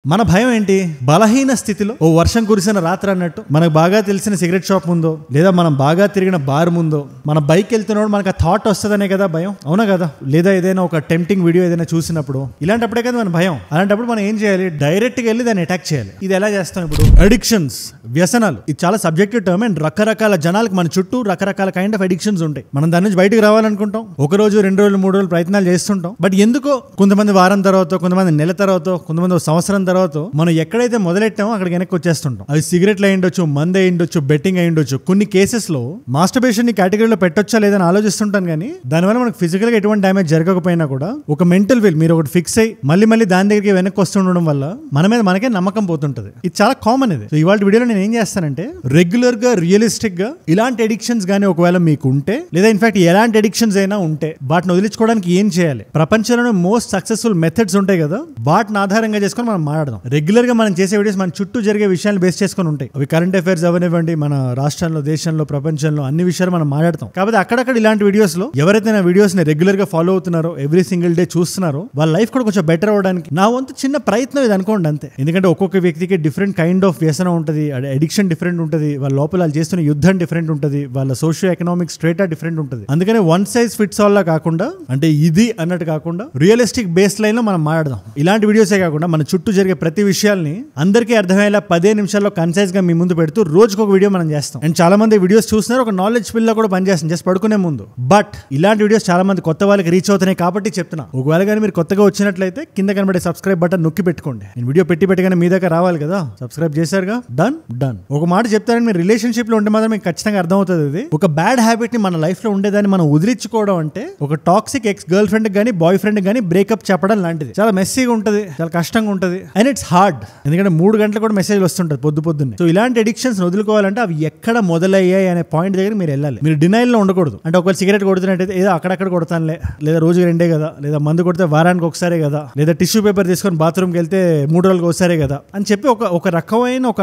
మన భయం ఏంటి? బలహీన స్థితిలో ఓ వర్షం కురిసిన రాత్రి అన్నట్టు మనకు బాగా తెలిసిన సిగరెట్ షాప్ ముందో లేదా మనం బాగా తిరిగిన బార్ ముందో మన బైక్ వెళ్తున్నప్పుడు మనకు ఆ థాట్ వస్తుందనే కదా భయం, అవునా కదా? లేదా ఏదైనా ఒక టెంప్టింగ్ వీడియో ఏదైనా చూసినప్పుడు ఇలాంటప్పుడే కదా మన భయం. అలాంటప్పుడు మనం ఏం చేయాలి? డైరెక్ట్గా వెళ్ళి దాన్ని అటాక్ చేయాలి. ఇది ఎలా చేస్తాం? ఇప్పుడు అడిక్షన్స్, వ్యసనాలు, ఇది చాలా సబ్జెక్టివ్ టర్మ్ అండ్ రకరకాల జనాలకు మన చుట్టూ రకరకాల కైండ్ ఆఫ్ అడిక్షన్స్ ఉంటాయి. మనం దాని నుంచి బయటకు రావాలనుకుంటాం, ఒక రోజు 2 రోజులు 3 రోజులు ప్రయత్నాలు చేస్తుంటాం. బట్ ఎందుకో కొంతమంది వారం తర్వాత, కొంతమంది నెల తర్వాత, కొంతమంది సంవత్సరం తర్వాత మనం ఎక్కడైతే మొదలెట్టామో అక్కడికి వెనక్కి వచ్చేస్తుంటాం. అది సిగరెట్లు అయి ఉండొచ్చు, మందు అయి ఉండొచ్చు, బెట్టింగ్ అయి ఉండొచ్చు. కొన్ని కేసెస్ లో మాస్టర్బేషన్ ని కేటగిరీలో పెట్టొచ్చా లేదని ఆలోచిస్తుంటాను, కానీ దానివల్ల మనకు ఫిజికల్ గా ఎటువంటి డ్యామేజ్ జరగకపోయినా కూడా ఒక మెంటల్ విల్ మీరు ఒకటి ఫిక్స్ అయ్యి మళ్ళీ దాని దగ్గరికి వెనక్కి వస్తుండడం వల్ల మన మీద మనకే నమ్మకం పోతుంటది. ఇది చాలా కామన్. ఇది ఇవాళ వీడియోలో నేను ఏం చేస్తానంటే రెగ్యులర్ గా, రియలిస్టిక్ గా ఇలాంటి అడిక్షన్స్ గానీ ఒకవేళ మీకు ఉంటే, లేదా ఇన్ఫాక్ట్ ఎలాంటి అడిక్షన్స్ అయినా ఉంటే వాటిని వదిలించుకోవడానికి ఏం చేయాలి, ప్రపంచంలోనే మోస్ట్ సక్సెస్ఫుల్ మెథడ్స్ ఉంటాయి కదా, వాటిని ఆధారంగా చేసుకొని మనం మాట్లాడదాం. రెగ్యులర్ గా మనం చేసే వీడియోస్ మన చుట్టూ జరిగే విషయాలు బేస్ చేసుకొని ఉంటాయి. అవి కరెంట్ అఫైర్స్ అవనివ్వండి, మన రాష్ట్రంలో, దేశంలో, ప్రపంచంలో అన్ని విషయాలు మనం మాట్లాడతాం. కాబట్టి అక్కడక్కడ ఇలాంటి వీడియోస్ లో ఎవరైతే నా వీడియోస్ ని రెగ్యులర్ గా ఫాలో అవుతున్నారో, ఎవ్రీ సింగిల్ డే చూస్తున్నారో, వాళ్ళ లైఫ్ కూడా కొంచెం బెటర్ అవ్వడానికి నా వంతు చిన్న ప్రయత్నం ఇది అనుకోండి, అంతే. ఎందుకంటే ఒక్కొక్క వ్యక్తికి డిఫరెంట్ కైండ్ ఆఫ్ వ్యసనం ఉంటుంది, అడిక్షన్ డిఫరెంట్ ఉంటుంది, వాళ్ళ లోపల వాళ్ళు చేస్తున్న యుద్ధం డిఫరెంట్ ఉంటుంది, వాళ్ళ సోషియో ఎకనామిక్ స్ట్రేటా డిఫరెంట్ ఉంటుంది. అందుకనే వన్ సైజ్ ఫిట్స్ ఆల్ లా కాకుండా, అంటే ఇది అన్నట్టు కాకుండా రియలిస్టిక్ బేస్ లైన్ లో మనం మాట్లాడదాం. ఇలాంటి వీడియోసే కాకుండా మన చుట్టూ జరిగే ప్రతి విషయాల్ని అందరికీ అర్థమయ్యేలా 10 నిమిషాల్లో కన్సైజ్ గా మీ ముందు పెడుతూ రోజుకు ఒక వీడియో మనం చేస్తాం. అండ్ చాలా మంది వీడియోస్ చూస్తున్నారు, ఒక నాలెడ్జ్ పిల్ల కూడా పనిచేస్తుంది జస్ట్ పడుకునే ముందు. బట్ ఇలాంటి వీడియోస్ చాలా మంది కొత్త వాళ్ళకి రీచ్ అవుతున్నాయి కాబట్టి చెప్తున్నా. ఒకవేళ కానీ మీరు కొత్తగా వచ్చినట్లయితే కింద కనబడే సబ్స్క్రైబ్ బటన్ నొక్కి పెట్టుకోండి. నేను వీడియో పెట్టగానే మీ దగ్గర రావాలి కదా. సబ్స్క్రైబ్ చేశారుగా, డన్. ఒక మాట చెప్తారని మీరు రిలేషన్షిప్ లో ఉంటే మాత్రం మీకు ఖచ్చితంగా అర్థమవుతుంది. ఇది ఒక బ్యాడ్ హ్యాబిట్ ని మన లైఫ్ లో ఉండేదాన్ని మనం వదిలించుకోవడం అంటే ఒక టాక్సిక్ ఎక్స్ గర్ల్ ఫ్రెండ్ గానీ బాయ్ ఫ్రెండ్ గానీ బ్రేకప్ చెప్పడం లాంటిది. చాలా మెస్సీగా ఉంటుంది, చాలా కష్టంగా ఉంటుంది, అండ్ ఇట్స్ హార్డ్. ఎందుకంటే 3 గంటలు కూడా మెసేజ్ వస్తుంటది పొద్దున్నే. సో ఇలాంటి అడిక్షన్స్ వదులుకోవాలంటే అవి ఎక్కడ మొదలయ్యాయి అనే పాయింట్ దగ్గర మీరు వెళ్ళాలి. మీరు డినైల్ లో ఉండకూడదు. అంటే ఒకవేళ సిగరెట్ కొడుతున్నట్టయితే ఏదో అక్కడక్కడ కొడతానులే, లేదా రోజు 2 కదా, లేదా మందు కొడితే వారానికి ఒకసారే కదా, లేదా టిష్యూ పేపర్ తీసుకొని బాత్రూమ్కి వెళ్తే 3 రోజులకు ఒకసారే కదా అని చెప్పి ఒక రకమైన ఒక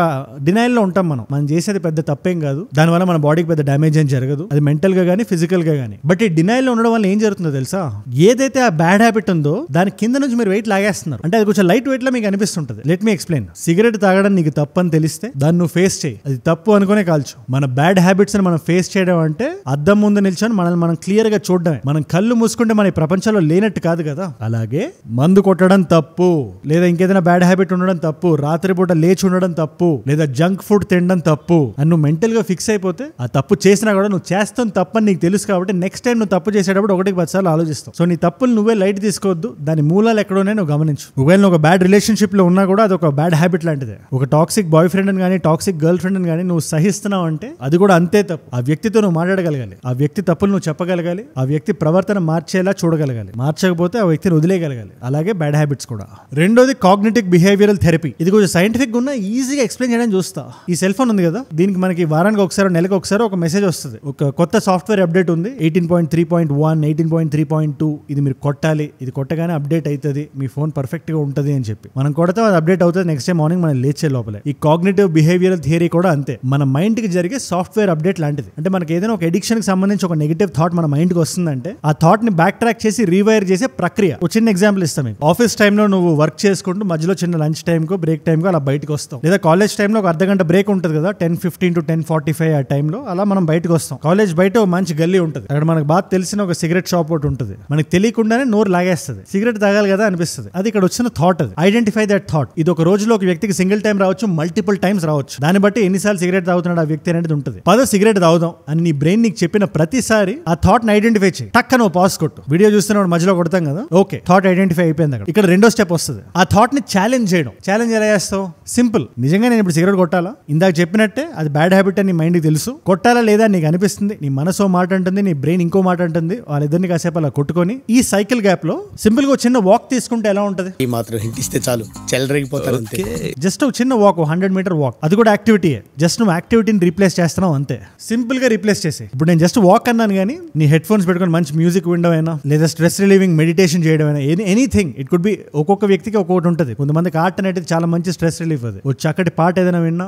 డినైల్ లో ఉంటాం. మనం చేసేది పెద్ద తప్పేం కాదు, దానివల్ల మన బాడీకి పెద్ద డ్యామేజ్ ఏం జరగదు, అది మెంటల్ గా కానీ ఫిజికల్ గా కానీ. బట్ ఈ డినైల్ లో ఉండడం వల్ల ఏం జరుగుతుందో తెలుసా? ఏదైతే ఆ బ్యాడ్ హ్యాబిట్ ఉందో దాని కింద నుంచి మీరు వెయిట్ లాగేస్తున్నారు. అంటే అది కొంచెం లైట్ వెయిట్ లో మీకు అనిపిస్తుంటది. Let me explain. సిగరెట్ తాగడం నీకు తప్పు అని తెలిస్తే దాన్ని నువ్వు ఫేస్ చేయి. అది తప్పు అనుకునే కాల్చు. మన బ్యాడ్ హ్యాబిట్స్ ని మనం ఫేస్ చేయడం అంటే అద్దం ముందు నిల్చొని మనల్ని మనం క్లియర్ గా చూడడమే. మనం కళ్ళు మూసుకుంటే మన ప్రపంచంలో లేనట్టు కాదు కదా. అలాగే మందు కొట్టడం తప్పు, లేదా ఇంకేదైనా బ్యాడ్ హ్యాబిట్ ఉండడం తప్పు, రాత్రిపూట లేచి ఉండడం తప్పు, లేదా జంక్ ఫుడ్ తినడం తప్పు అని నువ్వు మెంటల్ గా ఫిక్స్ అయిపోతే ఆ తప్పు చేసినా కూడా నువ్వు చేస్తాను తప్పని నీకు తెలుసు. కాబట్టి నెక్స్ట్ టైం నువ్వు తప్పు చేసేటప్పుడు 1-10 సార్లు ఆలోచిస్తావు. సో నీ తప్పులు నువ్వే లైట్ తీసుకోవద్దు, దాని మూలాలు ఎక్కడోనే నువ్వు గమనించు. ఒకవేళ నువ్వు ఒక బ్యాడ్ రిలేషన్షిప్ లో ఉన్నా కూడా అది ఒక బ్యాడ్ హ్యాబిట్ లాంటిదే. ఒక టాక్సిక్ బాయ్ ఫ్రెండ్ అని కానీ టాక్సిక్ గర్ల్ ఫ్రెండ్ అని కానీ నువ్వు సహిస్తున్నావు అంటే అది కూడా అంతే తప్పు. ఆ వ్యక్తితో నువ్వు మాట్లాడగలగాలి, ఆ వ్యక్తి తప్పులు నువ్వు చెప్పగలగాలి, ఆ వ్యక్తి ప్రవర్తన మార్చేలా చూడగలగాలి, మార్చకపోతే ఆ వ్యక్తిని వదిలేయగలగాలి. అలాగే బ్యాడ్ హ్యాబిట్స్ కూడా. రెండోది కాగ్నిటివ్ బిహేవియరల్ థెరపీ. ఇది కొంచెం సైంటిఫిక్ గా ఉన్న ఈజీగా ఎక్స్ప్లెయిన్ చేయడానికి చూస్తా. ఈ సెల్ ఫోన్ ఉంది కదా, దీనికి మనకి వారానికి ఒకసారి, నెలకు ఒకసారి ఒక మెసేజ్ వస్తుంది, ఒక కొత్త సాఫ్ట్వేర్ అప్డేట్ ఉంది 18.3.1, 18.3.2, ఇది మీరు కొట్టాలి, ఇది కొట్టగానే అప్డేట్ అవుతుంది, మీ ఫోన్ పర్ఫెక్ట్ గా ఉంటుంది అని చెప్పి మనం కొడతాం, అది అప్డేట్ అవుతుంది నెక్స్ట్ డే మార్నింగ్ మనం లేచే లోపలే. ఈ కాగ్నిటివ్ బిహేవియరల్ థియరీ కూడా అంతే, మన మైండ్ కి జరిగే సాఫ్ట్వేర్ అప్డేట్ లాంటిది. అంటే మనకి ఏదైనా ఒక ఎడిక్షన్ కి సంబంధించి ఒక నెగిటివ్ థాట్ మన మైండ్ కి వస్తుందంటే ఆ థాట్ ని బ్యాక్ ట్రాక్ చేసి రీవైర్ చేసే ప్రక్రియ. ఒక చిన్న ఎగ్జాంపుల్ ఇస్తాం. ఆఫీస్ టైంలో నువ్వు వర్క్ చేసుకుంటూ మధ్యలో చిన్న లంచ్ టైం కో బ్రేక్ టైం కో అలా బయటకు వస్తాం, లేదా కాలేజ్ టైంలో ఒక అర్ధగంట బ్రేక్ ఉంటుంది కదా, 10:15 to 10:45 ఆ టైంలో అలా మనం బయటకు వస్తాం. కాలేజ్ బయట ఒక మంచి గల్లీ ఉంటుంది, అక్కడ మనకు బాగా తెలిసిన ఒక సిగరెట్ షాప్ ఒకటి ఉంటుంది. మనకి తెలియకుండానే నోరు లాగేస్తుంది, సిగరెట్ తాగాలి కదా అనిపిస్తుంది. అది ఇక్కడ వచ్చిన థాట్. అది ఐడెంటిఫై దట్ థాట్. ఇది ఒక రోజులో ఒక వ్యక్తికి సింగిల్ టైం రావచ్చు, మల్టిపుల్ టైమ్స్ రావచ్చు. దాన్ని బట్టి ఎన్నిసార్లు సిగరెట్ తాగుతున్నాడు ఆ వ్యక్తి అనేది ఉంటుంది. సిగరెట్ తాగుదాం అని నీ బ్రెయిన్ నీకు చెప్పిన ప్రతిసారి ఆ థాట్ ని ఐడెంటిఫై చేయి. టక్కన పాస్ కొట్టు. వీడియో చూస్తున్నప్పుడు మధ్యలో కొడతాం కదా, ఓకే థాట్ ఐడెంటిఫై అయిపోయింది. అక్కడ ఇక్కడ రెండో స్టెప్ వస్తుంది, ఆ థాట్ ని ఛాలెంజ్ చేయడం. ఛాలెంజ్ ఎలా చేస్తావు? సింపుల్. నిజంగా నేను ఇప్పుడు సిగరెట్ కొట్టాలా? ఇందాక చెప్పినట్టే అది బ్యాడ్ హ్యాబిట్ అని నీ మైండ్ కి తెలుసు. కొట్టాలా లేదా నీకు అనిపిస్తుంది, నీ మనసు మాట అంటుంది, నీ బ్రెయిన్ ఇంకో మాట అంటుంది. వాళ్ళిద్దరిని కాసేపు అలా కొట్టుకొని ఈ సైకిల్ గ్యాప్ లో సింపుల్ గా ఒక చిన్న వాక్ తీసుకుంటే ఎలా ఉంటది? ఈ మాత్రం హింట్ ఇస్తే చాలు, చెలరేగిపోతారు అంతే. జస్ట్ ఒక చిన్న వాక్, 100 మీటర్ వాక్, అది కూడా యాక్టివిటీ. జస్ట్ నువ్వు యాక్టివిటీని రీప్లేస్ చేస్తున్నావు అంతే. సింపుల్ గా రీప్లేస్ చేసి. ఇప్పుడు నేను జస్ట్ వాక్ అన్నాను కానీ నీ హెడ్ ఫోన్స్ పెట్టుకొని మంచి మ్యూజిక్ వినడం అయినా, లేదా స్ట్రెస్ రిలీవింగ్ మెడిటేషన్ చేయడం అయినా, ఎనీథింగ్ ఇట్ కుడ్ బి. ఒక్కొక్క వ్యక్తికి ఒక్కొక్కటి ఉంటుంది. కొంతమందికి ఆర్ట్ అనేది చాలా మంచి స్ట్రెస్ రిలీఫ్. అది ఒక చక్కటి పాట ఏదైనా విన్నా,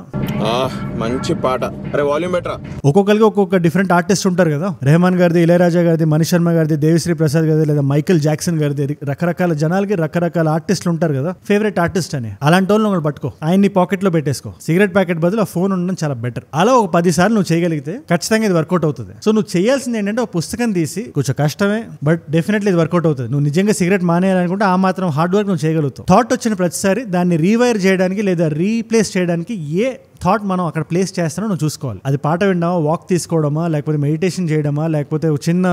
మంచి పాట, అరే వాల్యూమ్ బెటరా. ఒక్కొక్కరికి ఒక్కొక్క డిఫరెంట్ ఆర్టిస్ట్ ఉంటారు కదా. రెహమాన్ గారిది, ఇళయరాజా గారిది, మణిశర్మ గారిది, దేవిశ్రీ ప్రసాద్ గారిది, లేదా మైకేల్ జాక్సన్ గారిది, రకరకాల జనాలకి రకరకాల ఆర్టిస్టులు ఉంటారు కదా. ఫేవరెట్ సిగరెట్ ఆర్టిస్ట్ అని, అలాంటి వాళ్ళు ఒకటి పట్టుకో, ఆయన్ని పాకెట్ లో పెట్టేసుకో, సిగరెట్ ప్యాకెట్ బదులు ఆ ఫోన్ ఉండడం చాలా బెటర్. అలా ఒక 10 సార్లు నువ్వు చేయగలిగితే ఖచ్చితంగా ఇది వర్కౌట్ అవుతుంది. సో నువ్వు చేయాల్సింది ఏంటంటే ఒక పుస్తకం తీసి, కొంచెం కష్టమే బట్ డెఫినెట్లీ ఇది వర్కౌట్ అవుతుంది. నువ్వు నిజంగా సిగరెట్ మానేయాలనుకుంటే ఆ మాత్రం హార్డ్ వర్క్ నువ్వు చేయగలుగుతావు. థాట్ వచ్చిన ప్రతిసారి దాన్ని రీవైర్ చేయడానికి లేదా రీప్లేస్ చేయడానికి ఏ థాట్ మనం అక్కడ ప్లేస్ చేస్తానో నువ్వు చూసుకోవాలి. అది పాట వినడమా, వాక్ తీసుకోవడమా, లేకపోతే మెడిటేషన్ చేయడమా, లేకపోతే చిన్న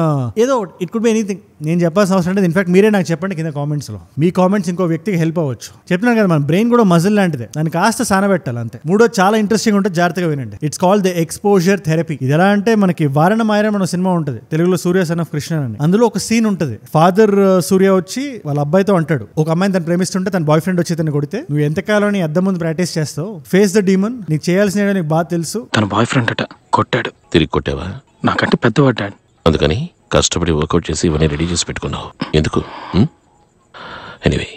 ఏదో ఇట్ కుడ్ బి ఎనీథింగ్. నేను చెప్పాల్సిన అవసరం అంటే ఇన్ఫాక్ట్ మీరే నాకు చెప్పండి కింద కామెంట్స్ లో. మీ కామెంట్స్ ఇంకో వ్యక్తికి హెల్ప్ అవ్వచ్చు. చెప్తున్నాను కదా, మన బ్రెయిన్ కూడా మజిల్ లాంటిదే, దాన్ని కాస్త సానబెట్టాలి అంతే. మూడో చాలా ఇంట్రెస్టింగ్ ఉంటుంది, జాగ్రత్తగా వినండి. It's called the exposure therapy. ఇది ఎలా అంటే మనకి వారణ మాయరం అనే సినిమా ఉంటుంది తెలుగులో, సూర్య సన్ ఆఫ్ కృష్ణ అని. అందులో ఒక సీన్ ఉంటుంది, ఫాదర్ సూర్య వచ్చి వాళ్ళ అబ్బాయితో అంటాడు, ఒక అమ్మాయిని తను ప్రేమిస్తుంటే తన బాయ్ ఫ్రెండ్ వచ్చి తను కొడితే నువ్వు ఎంతకాలం నీ అద్దం ముందు ప్రాక్టీస్ చేస్తావు, ఫేస్ ద డీమన్, నీకు చేయాల్సిన నీకు బాగా తెలుసు. తన బాయ్ ఫ్రెండ్ అట కొట్టాడు. తిరిగి కొట్టావా? నాకంటే పెద్దవాడు డాడ్. అందుకని కష్టపడి వర్కౌట్ చేసి ఇవన్నీ రెడీ చేసి పెట్టుకున్నావు ఎందుకు? Anyway,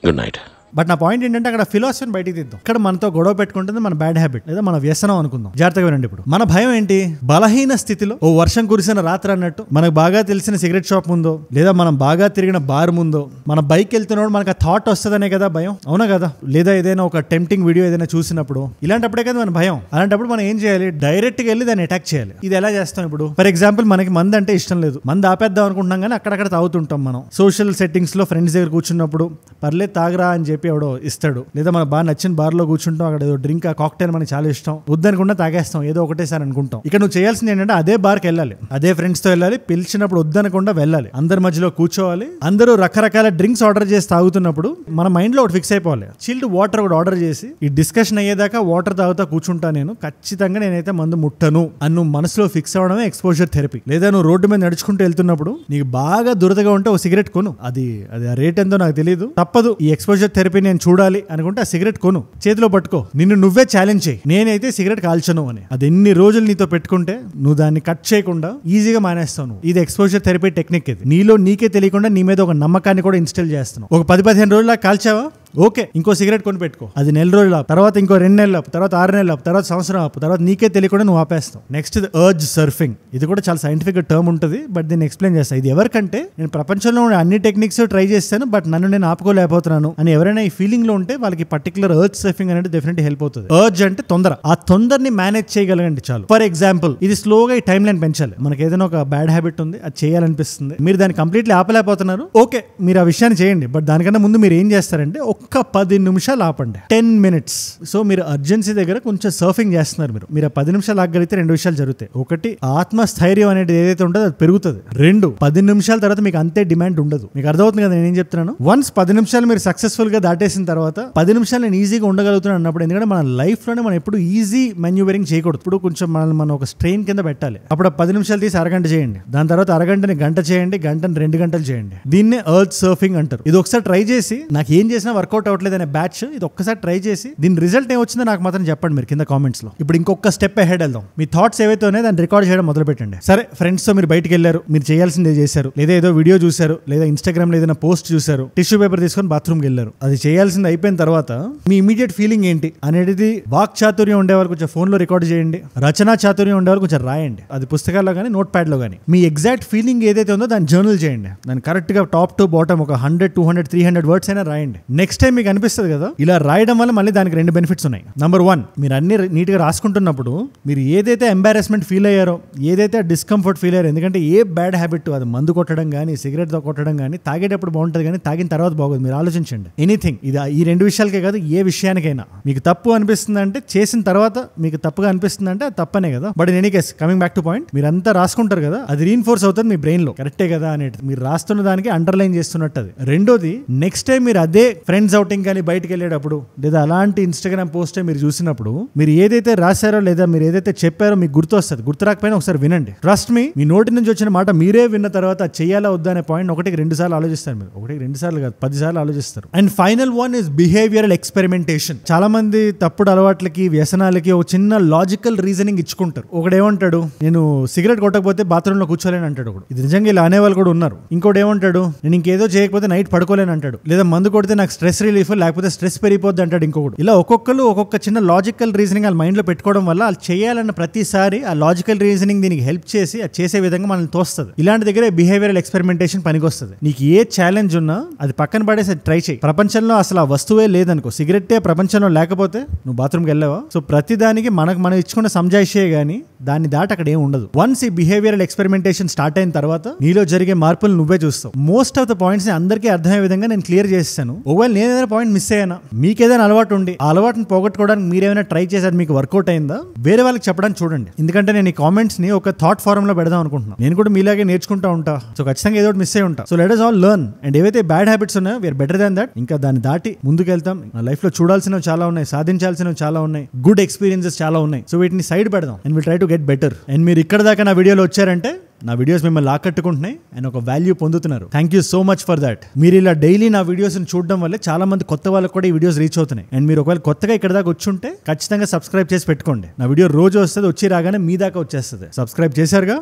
good night. బట్ నా పాయింట్ ఏంటంటే అక్కడ ఫిలాసఫీని బయటికి తీద్దాం. ఇక్కడ మనతో గొడవ పెట్టుకుంటుంది మన బ్యాడ్ హ్యాబిట్ లేదా మన వ్యసనం అనుకుందాం. జాగ్రత్తగా వినండి. ఇప్పుడు మన భయం ఏంటి? బలహీన స్థితిలో ఓ వర్షం కురిసిన రాత్రి అన్నట్టు మనకు బాగా తెలిసిన సిగరెట్ షాప్ ముందో లేదా మనం బాగా తిరిగిన బార్ ముందో మన బైక్ వెళ్తున్నప్పుడు మనకు ఆ థాట్ వస్తుందనే కదా భయం, అవునా కదా? లేదా ఏదైనా ఒక టెంప్టింగ్ వీడియో ఏదైనా చూసినప్పుడు, ఇలాంటప్పుడే కదా మన భయం. అలాంటప్పుడు మనం ఏం చేయాలి? డైరెక్ట్ గా వెళ్ళి దాన్ని అటాక్ చేయాలి. ఇది ఎలా చేస్తాం? ఇప్పుడు ఫర్ ఎగ్జాంపుల్ మనకి మందు అంటే ఇష్టం లేదు, మందు ఆపేద్దాం అనుకుంటున్నాం కానీ అక్కడక్కడ తాగుతుంటాం. మనం సోషల్ సెట్టింగ్స్ లో ఫ్రెండ్స్ దగ్గర కూర్చున్నప్పుడు పర్లేదు తాగరా అని చెప్పి ఎవడో ఇస్తాడు, లేదా మన బాగా నచ్చిన బార్ లో కూర్చుంటాం, అక్కడ ఏదో డ్రింక్ ఆ కాక్టైల్ మనకి చాలా ఇష్టం, వద్దనుకుంటే తాగేస్తాం, ఏదో ఒకటేసారి అనుకుంటాం. ఇక్కడ నువ్వు చేయాల్సింది ఏంటంటే అదే బార్కి వెళ్ళాలి, అదే ఫ్రెండ్స్ తో వెళ్ళాలి, పిలిచినప్పుడు వద్దనకుండా వెళ్ళాలి, అందరి మధ్యలో కూర్చోవాలి. అందరూ రకరకాల డ్రింక్స్ ఆర్డర్ చేసి తాగుతున్నప్పుడు మన మైండ్ లో ఒకటి ఫిక్స్ అయిపోవాలి, చిల్డ్ వాటర్ ఒకటి ఆర్డర్ చేసి ఈ డిస్కషన్ అయ్యేదాకా వాటర్ తాగుతా కూర్చుంటా, నేను ఖచ్చితంగా నేనైతే మందు ముట్టను అని నువ్వు మనసులో ఫిక్స్ అవ్వడమే ఎక్స్పోజర్ థెరపీ. లేదా నువ్వు రోడ్డు మీద నడుచుకుంటూ వెళ్తున్నప్పుడు నీకు బాగా దురదగా ఉంటే ఒక సిగరెట్ కొను, అది ఆ రేట్ ఎంతో నాకు తెలియదు, తప్పదు ఈ ఎక్స్పోజర్ థెరపీ నేను చూడాలి అనుకుంటే ఆ సిగరెట్ కొను, చేతిలో పట్టుకో, నిన్ను నువ్వే ఛాలెంజ్ చేయి, నేనైతే సిగరెట్ కాల్చను అని. అది ఎన్ని రోజులు నీతో పెట్టుకుంటే నువ్వు దాన్ని కట్ చేయకుండా ఈజీగా మానేస్తావు నువ్వు. ఇది ఎక్స్పోజర్ థెరపీ టెక్నిక్. ఇది నీలో నీకే తెలియకుండా నీ మీద ఒక నమ్మకాన్ని కూడా ఇన్స్టాల్ చేస్తున్నావు. ఒక 10-15 రోజుల కాల్చావా, ఓకే, ఇంకో సిగరెట్ కొని పెట్టుకో, అది నెల రోజులు ఆపు, తర్వాత ఇంకో 2 నెలలు ఆపు, తర్వాత 6 నెలలు ఆపు, తర్వాత సంవత్సరం ఆపు, తర్వాత నీకే తెలియకుండా నువ్వు ఆపేస్తావు. Next urge surfing. ఇది కూడా చాలా సైంటిఫిక్ టర్మ్ ఉంటుంది, బట్ దీన్ని ఎక్స్ప్లెయిన్ చేస్తాను. ఇది ఎవరికంటే నేను ప్రపంచంలో అన్ని టెక్నిక్స్ ట్రై చేస్తాను బట్ నన్ను నేను ఆపుకోలేకపోతున్నాను అని ఎవరైనా ఈ ఫీలింగ్ లో ఉంటే వాళ్ళకి పర్టికులర్ అర్జ్ సర్ఫింగ్ అనేది డెఫినెట్లీ హెల్ప్ అవుతుంది. అర్జ్ అంటే తొందర, ఆ తొందరని మేనేజ్ చేయగలగండి చాలు. ఫర్ ఎగ్జాంపుల్ ఇది స్లోగా ఈ టైం లైన్ పెంచాలి. మనకి ఏదైనా ఒక బ్యాడ్ హ్యాబిట్ ఉంది, అది చేయాలనిపిస్తుంది, మీరు దాన్ని కంప్లీట్లీ ఆపలేకపోతున్నారు, ఓకే మీరు ఆ విషయాన్ని చేయండి. బట్ దానికన్నా ముందు మీరు ఏం చేస్తారంటే ఒక్క 10 నిమిషాలు ఆపండి, 10 minutes. సో మీరు అర్జెన్సీ దగ్గర కొంచెం సర్ఫింగ్ చేస్తున్నారు, మీరు ఆ 10 నిమిషాలు ఆగలిగితే 2 విషయాలు జరుగుతాయి. ఒకటి, ఆత్మస్థైర్యం అనేది ఏదైతే ఉంటుందో అది పెరుగుతుంది. 2, 10 నిమిషాల తర్వాత మీకు అంతే డిమాండ్ ఉండదు. మీకు అర్థమవుతుంది కదా నేనేం చెప్తున్నాను? వన్స్ 10 నిమిషాలు మీరు సక్సెస్ఫుల్ గా దాటేసిన తర్వాత 10 నిమిషాలు నేను ఈజీగా ఉండగలుగుతున్నాను అన్నప్పుడు, ఎందుకంటే మన లైఫ్ లోనే మనం ఎప్పుడు ఈజీ మాన్యూవరింగ్ చేయకూడదు. ఇప్పుడు కొంచెం మనం ఒక స్ట్రెయిన్ కింద పెట్టాలి. అప్పుడు 10 నిమిషాలు తీసి అరగంట చేయండి, దాని తర్వాత అరగంటని గంట చేయండి, గంటని 2 గంటలు చేయండి. దీన్నే అర్జ్ సర్ఫింగ్ అంటారు. ఇది ఒకసారి ట్రై చేసి నాకు ఏం చేసినా వర్కౌట్ అవ్వట్లేదు అనే బ్యాచ్ ఇది ఒక్కసారి ట్రై చేసి దీని రిజల్ట్ ఏమొచ్చిందో నాకు మాత్రం చెప్పండి మీరు కింద కామెంట్స్ లో. ఇప్పుడు ఇంకొక స్టెప్ అహెడ్ వెళ్దాం. మీ థాట్స్ ఏవైతే ఉన్నాయో దాన్ని రికార్డ్ చేయడం మొదలు పెట్టండి. సరే, ఫ్రెండ్స్ తో మీరు బయటికి వెళ్ళారు, మీరు చేయాల్సిందే చేశారు, లేదా ఏదో వీడియో చూశారు, లేదా ఇన్స్టాగ్రామ్ లో ఏదైనా పోస్ట్ చూశారు, టిష్యూ పేపర్ తీసుకొని బాత్రూమ్కి వెళ్ళారు, అది చేయాల్సింది అయిపోయిన తర్వాత మీ ఇమీడియట్ ఫీలింగ్ ఏంటి అనేది వాక్ చాతుర్యం ఉండేవాళ్ళు కొంచెం ఫోన్ లో రికార్డ్ చేయండి, రచనా చాతుర్యం ఉండేవాళ్ళు కొంచెం రాయండి, అది పుస్తకాల్లో కానీ నోట్ ప్యాడ్ లో కానీ. మీ ఎగ్జాక్ట్ ఫీలింగ్ ఏదైతే ఉందో దాన్ని జర్నల్ చేయండి, దాన్ని కరెక్ట్ గా టాప్ టు బాటమ్ ఒక 100, 200, 300 వర్డ్స్ అయినా రాయండి. నెక్స్ట్ టైం మీకు అనిపిస్తుంది కదా ఇలా రాయడం వల్ల మళ్ళీ దానికి 2 బెనిఫిట్స్ ఉన్నాయి. నంబర్ 1, మీరు అన్ని నీట్ గా రాసుకుంటున్నప్పుడు మీరు ఏదైతే ఎంబారెస్మెంట్ ఫీల్ అయ్యారో, ఏదైతే డిస్కంఫర్ట్ ఫీల్ అయ్యారో, ఎందుకంటే ఏ బ్యాడ్ హ్యాబిట్, అది మందు కొట్టడం కానీ సిగరెట్ తో కొట్టడం కానీ తాగేటప్పుడు బాగుంటుంది కానీ తాగిన తర్వాత బాగోదు. మీరు ఆలోచించండి, ఎనీథింగ్, ఇది ఈ 2 విషయాలకే కాదు ఏ విషయానికైనా మీకు తప్పు అనిపిస్తుంది అంటే, చేసిన తర్వాత మీకు తప్పుగా అనిపిస్తుంది అంటే అది తప్పనే కదా. But in any case coming back to point, మీరు అంతా రాసుకుంటారు కదా, అది రీఇన్ఫోర్స్ అవుతుంది మీ బ్రెయిన్ లో, కరెక్టే కదా అనేది మీరు రాస్తున్న దానికి అండర్లైన్ చేస్తున్నట్టు. అది రెండోది, నెక్స్ట్ టైం మీరు అదే ఫ్రెండ్స్ అవుటింగ్ కానీ బయటకు వెళ్ళేటప్పుడు లేదా అలాంటి ఇన్స్టాగ్రామ్ పోస్ట్ మీరు చూసినప్పుడు మీరు ఏదైతే రాశారో లేదా మీరు ఏదైతే చెప్పారో మీకు గుర్తు వస్తుంది. గుర్తు రాకపోయినా ఒకసారి వినండి. ట్రస్ట్ మీ, మీ నోటి నుంచి వచ్చిన మాట మీరే విన్న తర్వాత చేయాలా వద్దా అనే పాయింట్ 1-2 సార్లు ఆలోచిస్తారు. మీరు 1-2 సార్లు కాదు 10 సార్లు ఆలోచిస్తారు. And final one is behavioural experimentation. చాలా మంది తప్పుడు అలవాట్లకి వ్యసనాలకి ఒక చిన్న లాజికల్ రీజనింగ్ ఇచ్చుకుంటారు. ఒకడేమంటాడు, నేను సిగరెట్ కొట్టకపోతే బాత్రూంలో కూర్చోలేని అంటాడు ఒకడు. ఇది నిజంగా ఇలా అనేవాళ్ళు కూడా ఉన్నారు. ఇంకోటి ఏమంటాడు, నేను ఇంకేదో చేయకపోతే నైట్ పడుకోలేని అంటాడు. లేదా మందు కొడితే నాకు స్ట్రెస్ రిలీఫ్, లేకపోతే స్ట్రెస్ పెరిగిపోద్ది అంటాడు ఇంకొకటి. ఇలా ఒక్కొక్కరు ఒక్కొక్క చిన్న లాజికల్ రీజనింగ్ వాళ్ళ మైండ్ లో పెట్టుకోవడం వల్ల వాళ్ళు చేయాలన్న ప్రతిసారి ఆ లాజికల్ రీజనింగ్ దీనికి హెల్ప్ చేసి అది చేసే విధంగా మనల్ని తోస్తుంది. ఇలాంటి దగ్గరే బిహేవియరల్ ఎక్స్పెరిమెంటేషన్ పనికొస్తుంది. నీకు ఏ ఛాలెంజ్ ఉన్నా అది పక్కన పడేసి ట్రై చేయి. ప్రపంచంలో అసలు ఆ వస్తువే లేదనుకో, సిగరెట్టే ప్రపంచంలో లేకపోతే నువ్వు బాత్రూమ్కి వెళ్ళావా? సో ప్రతి దానికి మనం ఇచ్చుకున్న సంజాయిషే గానీ దాన్ని దాటి అక్కడ ఏం ఉండదు. వన్స్ ఈ బిహేవియరల్ ఎక్స్పెరిమెంటేషన్ స్టార్ట్ అయిన తర్వాత నీలో జరిగే మార్పులు నువ్వే చూస్తావు. మోస్ట్ ఆఫ్ ద పాయింట్స్ అందరికీ అర్థమయ్యే విధంగా నేను క్లియర్ చేస్తాను. ఒకవేళ నేను ఏదైనా పాయింట్ మిస్ అయ్యానా, మీకు ఏదైనా అలవాటు ఉండి ఆ అలవాటుని పోగొట్టుకోవడానికి మీరు ఏమైనా ట్రై చేసి మీకు వర్కౌట్ అయిందా, వేరే వాళ్ళకి చెప్పడానికి చూడండి. ఎందుకంటే నేను ఈ కామెంట్స్ ని ఒక థాట్ ఫారం లో పెడదాం అనుకుంటున్నాను. నేను కూడా మీలాగే నేర్చుకుంటా ఉంటా. సో ఖచ్చితంగా ఏదో మిస్ అయి ఉంటా. So let us all learn. And ఏవైతే బ్యాడ్ హ్యాబిట్స్ ఉన్నాయో వీఆర్ బెటర్ దాన్ దట్. ఇంకా దాన్ని దాటి ముందుకు వెళ్తాం. నా లైఫ్ లో చూడాల్సినవి చాలా ఉన్నాయి, సాధించాల్సినవి చాలా ఉన్నాయి, గుడ్ ఎక్స్పీరియన్సెస్ చాలా ఉన్నాయి. సో వీటిని సైడ్ పెడదాం and will try to get better. And మీరు ఇక్కడ దాకా నా వీడియోలో వచ్చారంటే నా వీడియోస్ మిమ్మల్ని ఆకట్టుకుంటున్నాయి అండ్ ఒక వాల్యూ పొందుతున్నారు. Thank you so much for that. మీరు ఇలా డైలీ నా వీడియోస్ చూడడం వల్ల చాలా మంది కొత్త వాళ్ళకి కూడా ఈ వీడియోస్ రీచ్ అవుతున్నాయి. అండ్ మీరు ఒకవేళ కొత్తగా ఇక్కడ దాకా వచ్చుంటే ఖచ్చితంగా సబ్స్క్రైబ్ చేసి పెట్టుకోండి. నా వీడియో రోజు వస్తుంది, వచ్చి రాగానే మీ దాకా వచ్చేస్తుంది. సబ్స్క్రైబ్ చేశారుగా,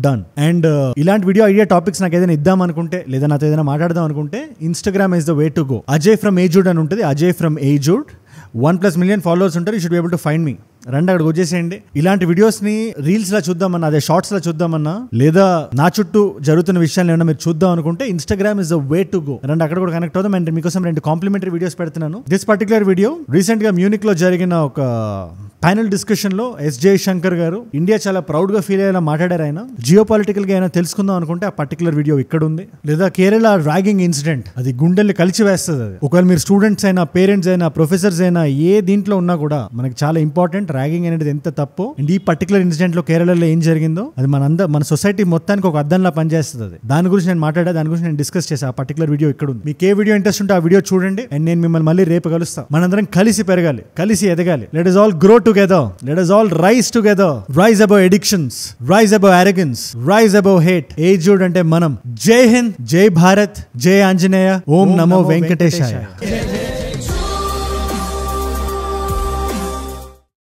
డన్. అండ్ ఇలాంటి వీడియో ఐడియా టాపిక్స్ నాకు ఏదైనా ఇద్దాం అనుకుంటే లేదా నాతో ఏదైనా మాట్లాడదాం అనుకుంటే Instagram is the way to go. Ajay from ఏజుడ్ అని ఉంటుంది. అజయ్ ఫ్రమ్ ఏజుడ్ 1+ million ఫాలోవర్స్ ఉంటారు. You should be able to find me. రండి అక్కడికి వచ్చేసేయండి. ఇలాంటి వీడియోస్ ని రీల్స్ లా చూద్దామన్నా, అదే షార్ట్స్ లా చూద్దామన్నా, లేదా నా చుట్టూ జరుగుతున్న విషయాలు ఏమన్నా మీరు చూద్దాం అనుకుంటే Instagram is the way to go. రండి అక్కడ కూడా కనెక్ట్ అవుదాం. అండ్ మీకోసం 2 కాంప్లిమెంటరీ వీడియోస్ పెడుతున్నాను. దిస్ పర్టికులర్ వీడియో రీసెంట్ గా మ్యూనిక్ లో జరిగిన ఒక ప్యానెల్ డిస్కషన్ లో ఎస్ జయశంకర్ గారు ఇండియా చాలా ప్రౌడ్ గా ఫీల్ అయ్యేలా మాట్లాడారు. ఆయన జియో పొలిటికల్ గా ఏమైనా తెలుసుకుందాం అనుకుంటే ఆ పర్టికులర్ వీడియో ఇక్కడ ఉంది. లేదా కేరళ ర్యాగింగ్ ఇన్సిడెంట్, అది గుండెల్ని కలిసి వేస్తుంది. అది ఒకవేళ మీరు స్టూడెంట్స్ అయినా, పేరెంట్స్ అయినా, ప్రొఫెసర్స్ అయినా, ఏ దీంట్లో ఉన్నా కూడా మనకి చాలా ఇంపార్టెంట్. ర్యాగింగ్ అనేది ఎంత తప్పు అండ్ ఈ పర్టికులర్ ఇన్సిడెంట్ లో కేరళలో ఏం జరిగిందో అది మన సొసైటీ మొత్తానికి ఒక అద్దంలా పనిచేస్తుంది. అది దాని గురించి నేను మాట్లాడా, దాని గురించి నేను డిస్కస్ చేసా. ఆ పర్టికులర్ వీడియో ఇక్కడ ఉంది. మీకు ఏ వీడియో ఇంట్రెస్ట్ ఉంటే ఆ వీడియో చూడండి. అండ్ నేను మిమ్మల్ని మళ్ళీ రేపు కలుస్తా. మనందరం కలిసి పెరగాలి, కలిసి ఎదగాలి. Let us all grow together. Let us all rise together. Rise above addictions, rise above arrogance, rise above hate. ఏజుడ్ అంటే మనం. జై హింద్, జై భారత్, జై ఆంజనేయ, ఓం నమో వెంకటేశాయ.